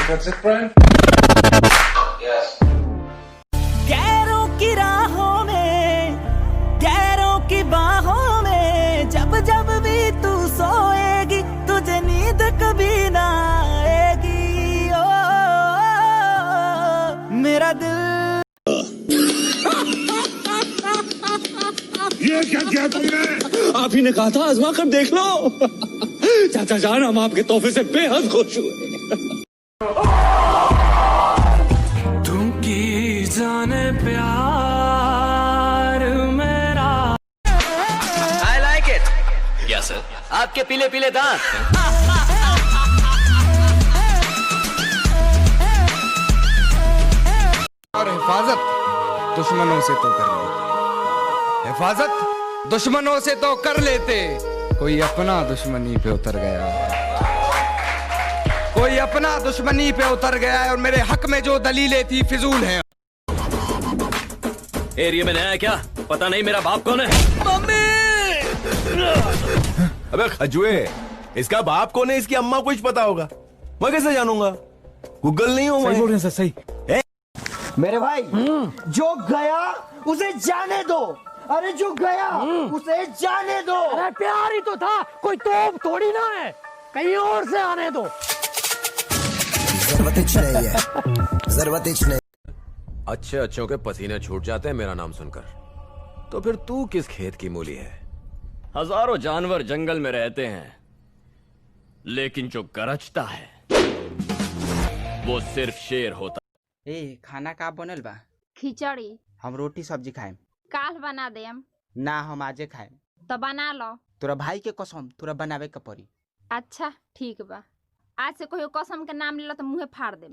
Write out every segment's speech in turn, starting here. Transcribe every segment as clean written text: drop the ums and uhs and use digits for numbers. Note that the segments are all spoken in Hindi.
That's it, Brian? Yes. गैरों की राहों में, गैरों की बाहों में, जब जब भी तू सोएगी तुझे नींद कभी ना आएगी। ओ, मेरा दिल। ये क्या किया तुमने? आप ही ने कहा था आजमा कर देख लो। चाचा जान, हम आपके तोहफे से बेहद खुश हुए। तुम की जाने प्यार मेरा। I like it. Yes, sir. आपके पीले पीले दांत। और हिफाजत दुश्मनों से तो कर लेते, हिफाजत दुश्मनों से तो कर लेते, कोई अपना दुश्मनी पे उतर गया, कोई अपना दुश्मनी पे उतर गया है और मेरे हक में जो दलीलें थी फिजूल हैं। एरिया में नया है क्या? पता नहीं मेरा बाप कौन है? मम्मी। अबे खजुए, इसका बाप कौन है? इसकी अम्मा कुछ पता होगा, मैं कैसे जानूंगा? गूगल नहीं हूँ मैं। बोल रहे हैं सर, सही। मेरे भाई, जो गया उसे जाने दो। अरे जो गया उसे जाने दो। अरे प्यार ही तो था, कोई तोप थोड़ी ना है, कहीं और से आने दो। जरूरत नहीं। अच्छे अच्छों के पसीने छूट जाते हैं मेरा नाम सुनकर। तो फिर तू किस खेत की मूली है? हजारों जानवर जंगल में रहते हैं, लेकिन जो गरजता है वो सिर्फ शेर होता। ए खाना का बनल बा? खिचड़ी। हम रोटी सब्जी खाएम। काल बना देम। ना हम आजे खाएम। तो बना लो। तोरा भाई के कसम तोरा बनावे के पड़ी। अच्छा ठीक बा, आज से कोई कसम के नाम लेला तो मुंहे फाड़ दे।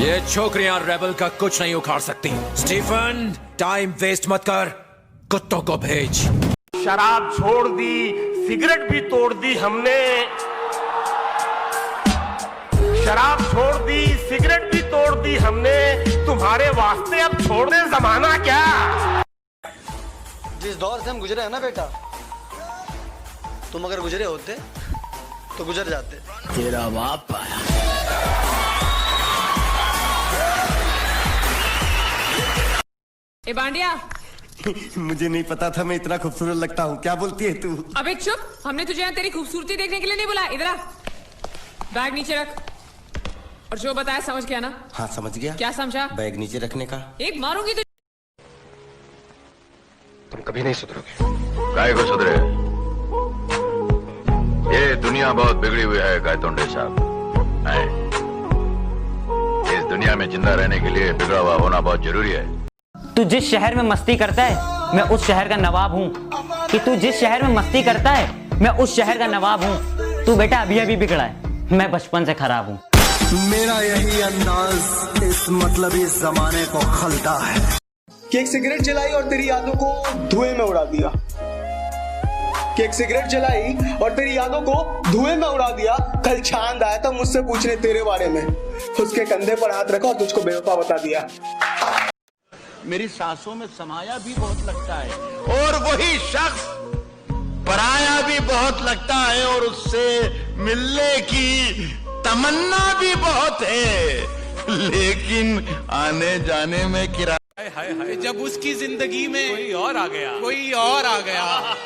ये छोकरियां रेबल का कुछ नहीं उखाड़ सकती। स्टीफन, टाइम वेस्ट मत कर, कुत्तों को भेज। शराब छोड़ दी, सिगरेट भी तोड़ दी हमने। शराब छोड़ दी, सिगरेट भी तोड़ दी हमने, तुम्हारे वास्ते अब छोड़ दे जमाना क्या? जिस दौर से हम गुजरे हैं ना बेटा, तुम अगर गुजरे होते तो गुजर जाते। तेरा बाप आया। ए बांडिया। मुझे नहीं पता था मैं इतना खूबसूरत लगता हूँ। क्या बोलती है तू? अबे चुप, हमने तुझे यहाँ तेरी खूबसूरती देखने के लिए नहीं बुलाया। इधर आ, बैग नीचे रख। और जो बताया समझ गया ना? हाँ समझ गया। क्या समझा? बैग नीचे रखने का। एक मारूंगी तो। तुम कभी नहीं सुधरोगे। काहे को सुधरे? ये दुनिया बहुत बिगड़ी हुई है गायतोंडे साहब। इस दुनिया में जिंदा रहने के लिए बिगड़ा हुआ होना बहुत जरूरी है। तू जिस शहर में मस्ती करता है मैं उस शहर का नवाब हूँ। कि तू जिस शहर में मस्ती करता है मैं उस शहर का नवाब हूँ। तू बेटा अभी अभी बिगड़ा है, मैं बचपन से खराब हूँ। मेरा यही अंदाज इस मतलब इस जमाने को खलता है कि एक सिगरेट जलाई और तेरी यादों को धुएं में उड़ा दिया। कि एक सिगरेट जलाई और तेरी यादों को धुएं में उड़ा दिया। कल चांद आया था मुझसे पूछने तेरे बारे में, उसके कंधे पर हाथ रखा और तुझको बेवफा बता दिया। मेरी सांसों में समाया भी बहुत लगता है और वही शख्स पराया भी बहुत लगता है और उससे मिलने की तमन्ना भी बहुत है, लेकिन आने जाने में किराया। हाय हाय, जब उसकी जिंदगी में कोई और आ गया, कोई और आ गया,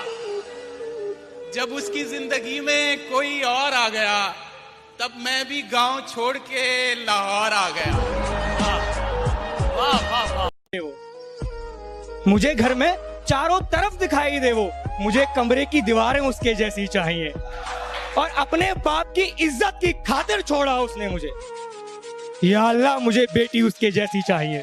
जब उसकी जिंदगी में कोई और आ गया, तब मैं भी गांव छोड़ के लाहौर आ गया। वाह वाह वाह। मुझे घर में चारों तरफ दिखाई दे वो, मुझे कमरे की दीवारें उसके जैसी चाहिए। और अपने बाप की इज्जत की खातिर छोड़ा उसने मुझे। या अल्लाह मुझे बेटी उसके जैसी चाहिए।